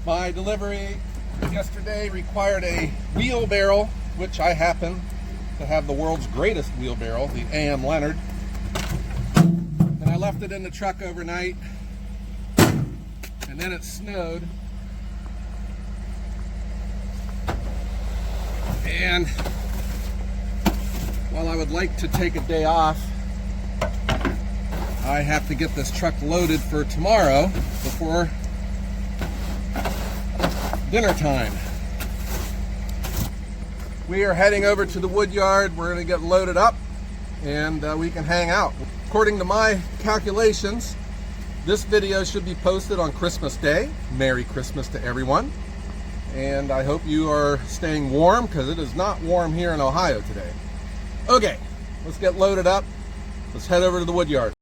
My delivery yesterday required a wheelbarrow, which I happen to have the world's greatest wheelbarrow, the AM Leonard. And I left it in the truck overnight, and then it snowed. And while I would like to take a day off, I have to get this truck loaded for tomorrow before dinner time. We are heading over to the wood yard. We're going to get loaded up and we can hang out. According to my calculations, this video should be posted on Christmas Day. Merry Christmas to everyone. And I hope you are staying warm, because it is not warm here in Ohio today. Okay, let's get loaded up. Let's head over to the wood yard.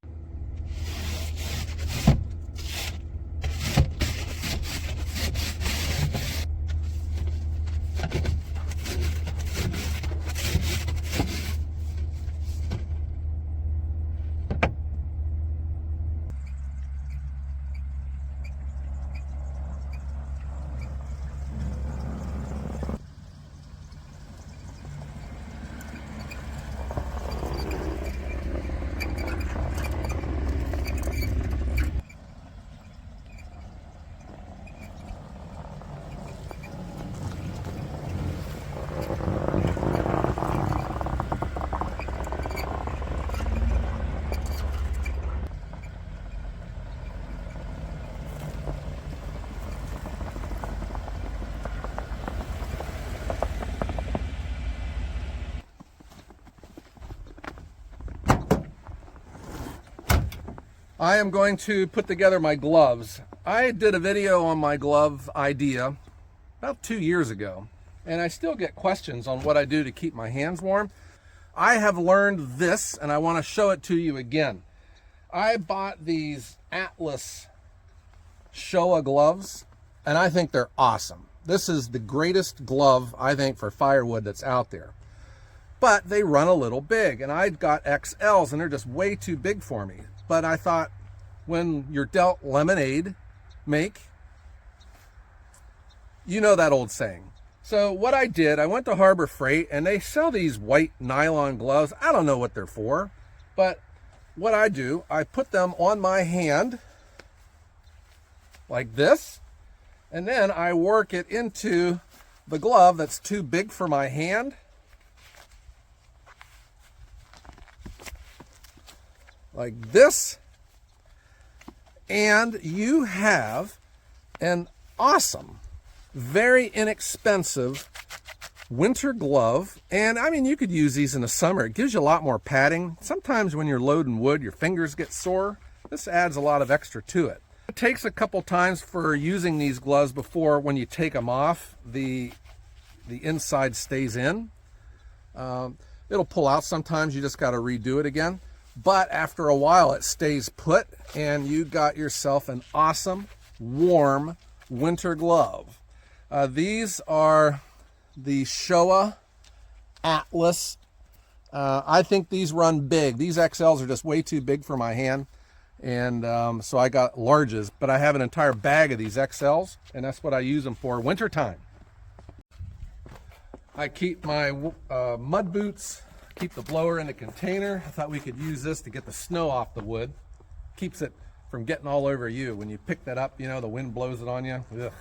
I am going to put together my gloves. I did a video on my glove idea about 2 years ago, and I still get questions on what I do to keep my hands warm. I have learned this, and I want to show it to you again. I bought these Atlas Showa gloves, and I think they're awesome. This is the greatest glove, I think, for firewood that's out there. But they run a little big, and I got XLs, and they're just way too big for me. But I thought, when you're dealt lemonade make, you know that old saying. So what I did, I went to Harbor Freight, and they sell these white nylon gloves. I don't know what they're for, but what I do, I put them on my hand like this, and then I work it into the glove that's too big for my hand. Like this, and you have an awesome, very inexpensive winter glove. And I mean, you could use these in the summer. It gives you a lot more padding. Sometimes when you're loading wood, your fingers get sore. This adds a lot of extra to it. It takes a couple times for using these gloves before, when you take them off, the inside stays in. It'll pull out sometimes. You just got to redo it again. But after a while, it stays put, and you got yourself an awesome, warm winter glove. These are the Showa Atlas. I think these run big. These XLs are just way too big for my hand, and so I got larges. But I have an entire bag of these XLs, and that's what I use them for wintertime. I keep my mud boots. Keep the blower in a container. I thought we could use this to get the snow off the wood. Keeps it from getting all over you. When you pick that up, you know, the wind blows it on you. Ugh.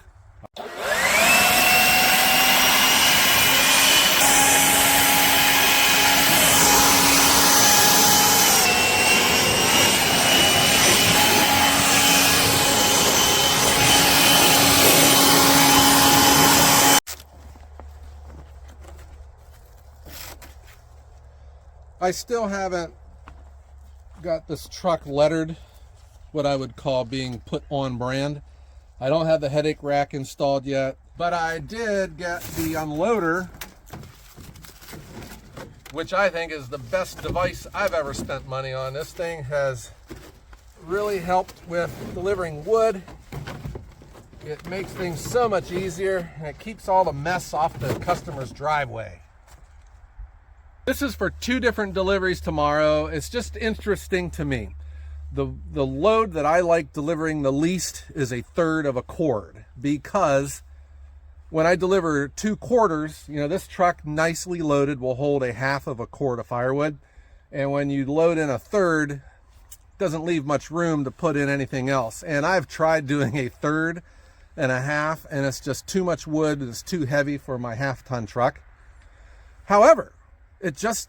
I still haven't got this truck lettered, what I would call being put on brand. I don't have the headache rack installed yet, but I did get the unloader, which I think is the best device I've ever spent money on. This thing has really helped with delivering wood. It makes things so much easier, and it keeps all the mess off the customer's driveway. This is for 2 different deliveries tomorrow. It's just interesting to me. The load that I like delivering the least is 1/3 of a cord, because when I deliver 2/4, you know, this truck nicely loaded will hold 1/2 of a cord of firewood. And when you load in 1/3, it doesn't leave much room to put in anything else. And I've tried doing 1/3 and 1/2, and it's just too much wood. It's too heavy for my 1/2-ton truck. However, it's just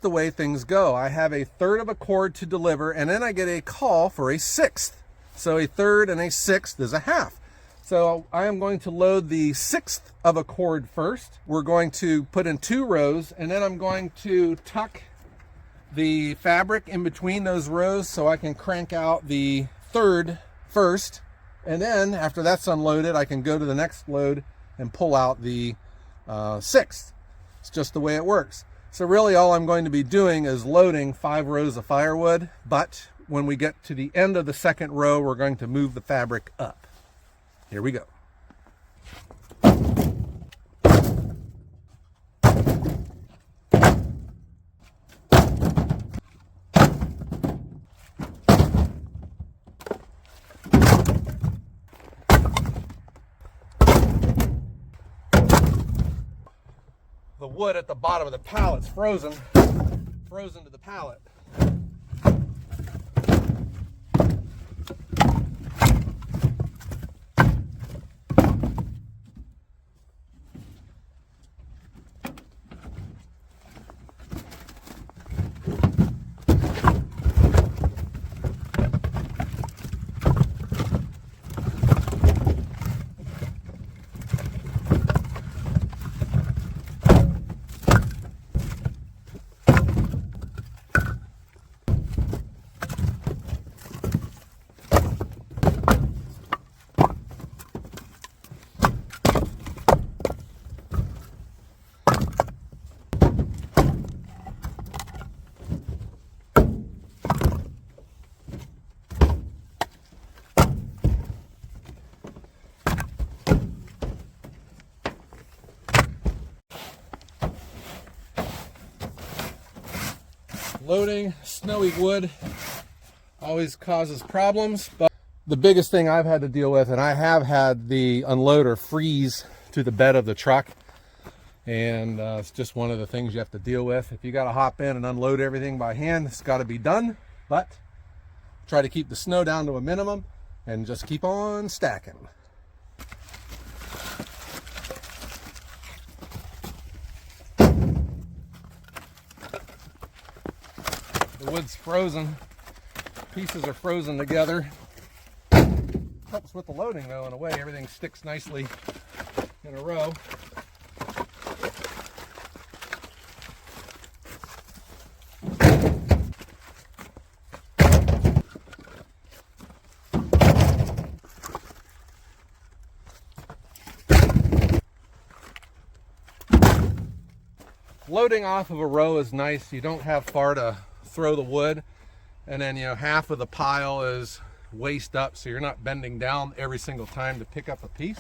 the way things go. I have 1/3 of a cord to deliver, and then I get a call for 1/6. So 1/3 and 1/6 is 1/2. So I am going to load the 1/6 of a cord first. We're going to put in 2 rows, and then I'm going to tuck the fabric in between those rows so I can crank out the 1/3 first. And then after that's unloaded, I can go to the next load and pull out the 1/6. It's just the way it works. So really all I'm going to be doing is loading 5 rows of firewood, but when we get to the end of the 2nd row, we're going to move the fabric up. Here we go. The wood at the bottom of the pallet's frozen to the pallet. Loading snowy wood always causes problems, but the biggest thing I've had to deal with, and I have had the unloader freeze to the bed of the truck, and it's just one of the things you have to deal with. If you got to hop in and unload everything by hand, it's got to be done, but try to keep the snow down to a minimum and just keep on stacking. The wood's frozen, pieces are frozen together. Helps with the loading though, in a way. Everything sticks nicely in a row. Loading off of a row is nice. You don't have far to throw the wood, and then, you know, half of the pile is waist up, so you're not bending down every single time to pick up a piece.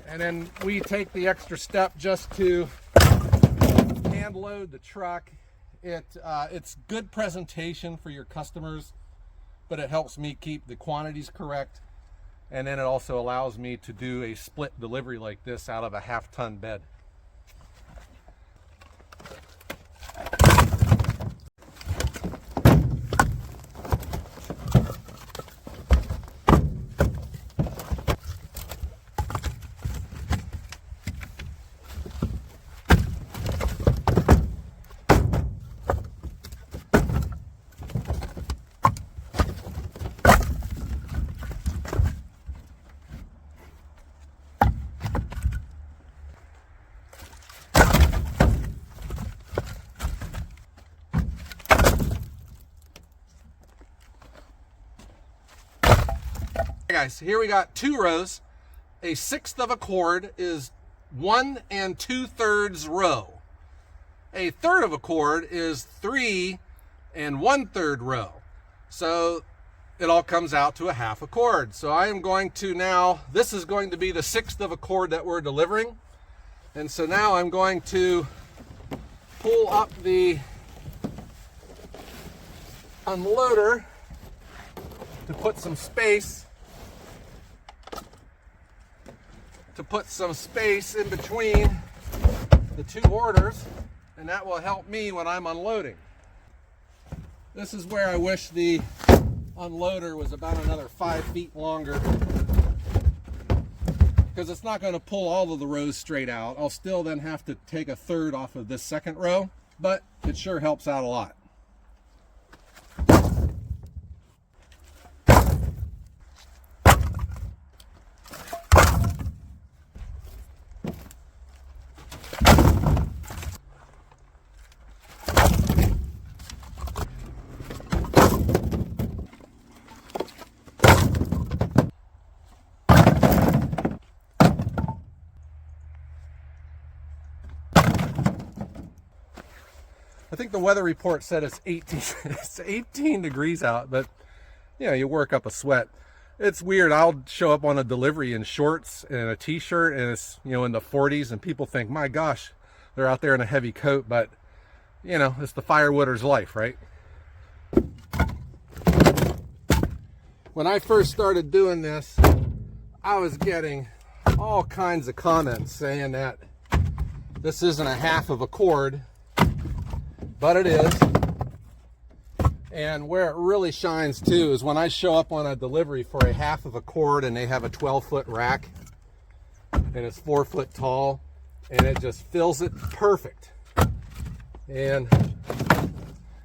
And then we take the extra step just to hand load the truck. It's good presentation for your customers, but it helps me keep the quantities correct. And then it also allows me to do a split delivery like this out of a 1/2-ton bed. Guys, here we got 2 rows. 1/6 of a cord is 1 2/3 row. 1/3 of a cord is 3 1/3 row. So it all comes out to a half a cord. So I am going to now, this is going to be the 1/6 of a cord that we're delivering. And so now I'm going to pull up the unloader to put some space in between the two orders, and that will help me when I'm unloading. This is where I wish the unloader was about another 5 feet longer, because it's not going to pull all of the rows straight out. I'll still then have to take a third off of this second row, but it sure helps out a lot. I think the weather report said it's 18 degrees out, but you know, you work up a sweat. It's weird. I'll show up on a delivery in shorts and a t-shirt, and it's, you know, in the 40s, and people think, my gosh, they're out there in a heavy coat. But you know, it's the firewooder's life, right? When I first started doing this, I was getting all kinds of comments saying that this isn't a half of a cord, but it is. And where it really shines too is when I show up on a delivery for a half of a cord and they have a 12-foot rack and it's 4 foot tall, and it just fills it perfect. And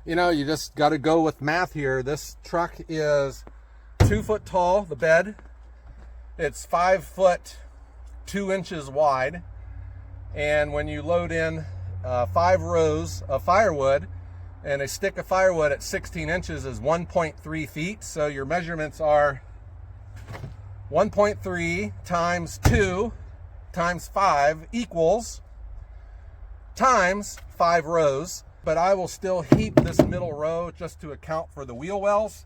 you know, you just got to go with math here. This truck is 2 foot tall, the bed. It's 5 foot 2 inches wide. And when you load in 5 rows of firewood, and a stick of firewood at 16 inches is 1.3 feet. So your measurements are 1.3 times 2 times 5 equals times 5 rows. But I will still heap this middle row just to account for the wheel wells.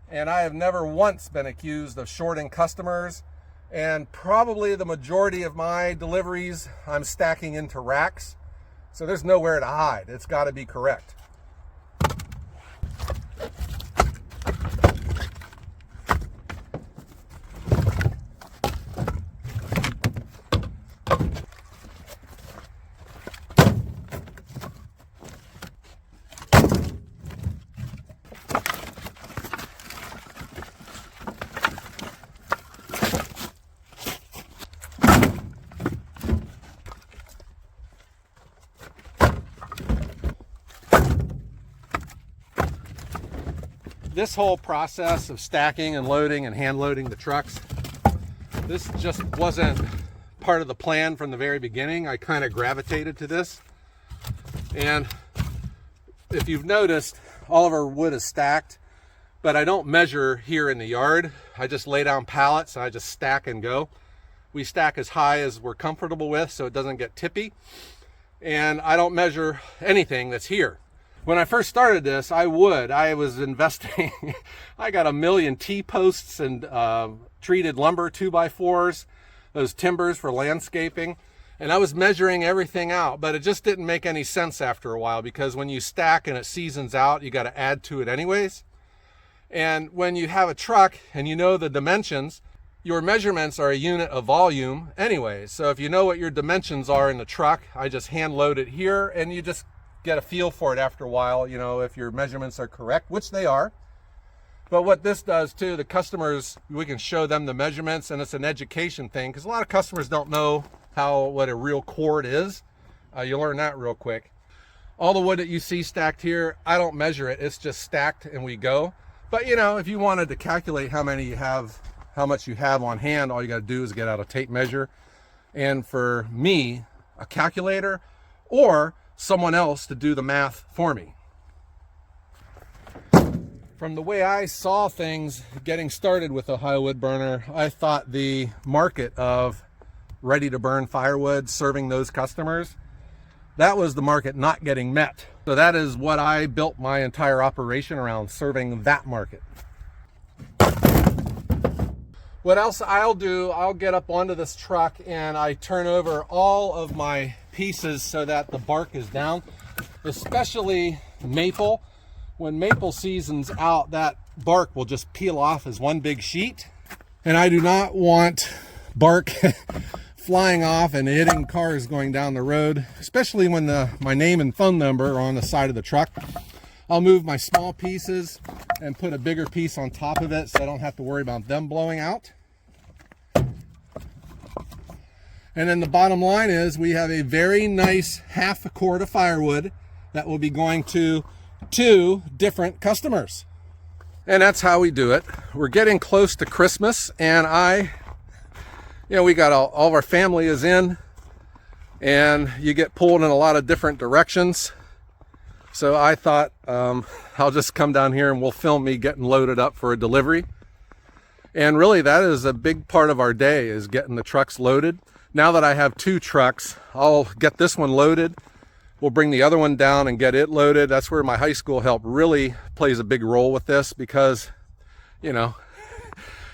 And I have never once been accused of shorting customers. And probably the majority of my deliveries, I'm stacking into racks. So there's nowhere to hide. It's got to be correct. This whole process of stacking and loading and hand loading the trucks, this just wasn't part of the plan from the very beginning. I kind of gravitated to this. And if you've noticed, all of our wood is stacked, but I don't measure here in the yard. I just lay down pallets and I just stack and go. We stack as high as we're comfortable with so it doesn't get tippy. And I don't measure anything that's here. When I first started this, I was investing, I got 1 million T-posts and treated lumber 2x4s, those timbers for landscaping, and I was measuring everything out, but it just didn't make any sense after a while, because when you stack and it seasons out, you got to add to it anyways. And when you have a truck and you know the dimensions, your measurements are a unit of volume anyways. So if you know what your dimensions are in the truck, I just hand load it here, and you just get a feel for it after a while, you know, if your measurements are correct, which they are. But what this does too, the customers, we can show them the measurements, and it's an education thing, because a lot of customers don't know what a real cord is. You learn that real quick. All the wood that you see stacked here, I don't measure it, it's just stacked and we go. But you know, if you wanted to calculate how many you have, how much you have on hand, all you got to do is get out a tape measure, and for me, a calculator, or someone else to do the math for me. From the way I saw things getting started with a Ohio wood burner, I thought the market of ready to burn firewood, serving those customers, that was the market not getting met. So that is what I built my entire operation around, serving that market. What else I'll do, I'll get up onto this truck and I turn over all of my pieces so that the bark is down, especially maple. When maple season's out, that bark will just peel off as one big sheet. And I do not want bark flying off and hitting cars going down the road, especially when my name and phone number are on the side of the truck. I'll move my small pieces and put a bigger piece on top of it so I don't have to worry about them blowing out. And then the bottom line is we have a very nice half a cord of firewood that will be going to 2 different customers. And that's how we do it. We're getting close to Christmas, and we got all of our family is in, and you get pulled in a lot of different directions. So I thought I'll just come down here and we'll film me getting loaded up for a delivery. And really that is a big part of our day, is getting the trucks loaded. Now that I have 2 trucks, I'll get this one loaded. We'll bring the other one down and get it loaded. That's where my high school help really plays a big role with this, because,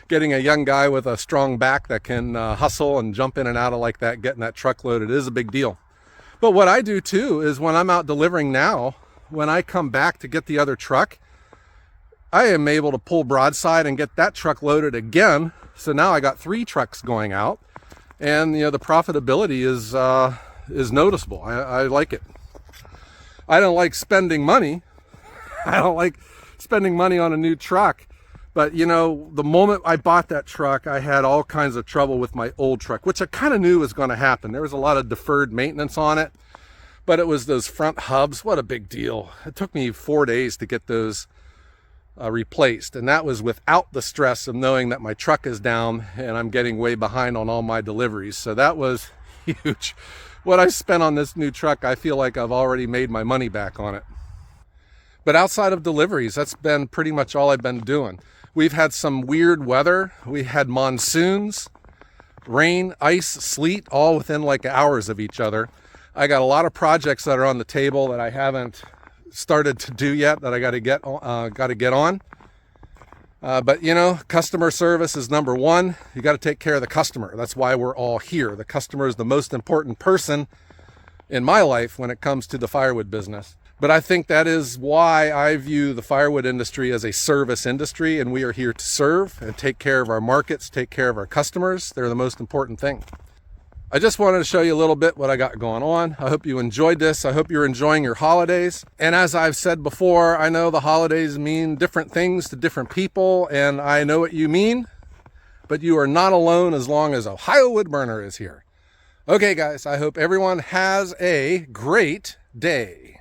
getting a young guy with a strong back that can hustle and jump in and out of like that, getting that truck loaded is a big deal. But what I do too is when I'm out delivering now, when I come back to get the other truck, I am able to pull broadside and get that truck loaded again. So now I got 3 trucks going out, and the profitability is noticeable. I like it. I don't like spending money. I don't like spending money on a new truck. But the moment I bought that truck, I had all kinds of trouble with my old truck, which I kind of knew was going to happen. There was a lot of deferred maintenance on it, but it was those front hubs. What a big deal. It took me 4 days to get those replaced. And that was without the stress of knowing that my truck is down and I'm getting way behind on all my deliveries. So that was huge. What I spent on this new truck, I feel like I've already made my money back on it. But outside of deliveries, that's been pretty much all I've been doing. We've had some weird weather. We had monsoons, rain, ice, sleet, all within like hours of each other. I got a lot of projects that are on the table that I haven't started to do yet, that I got to get on. But customer service is number one. You got to take care of the customer. That's why we're all here. The customer is the most important person in my life when it comes to the firewood business. But I think that is why I view the firewood industry as a service industry, and we are here to serve and take care of our markets, take care of our customers. They're the most important thing. I just wanted to show you a little bit what I got going on. I hope you enjoyed this. I hope you're enjoying your holidays. And as I've said before, I know the holidays mean different things to different people, and I know what you mean, but you are not alone as long as Ohio Wood Burner is here. Okay, guys, I hope everyone has a great day.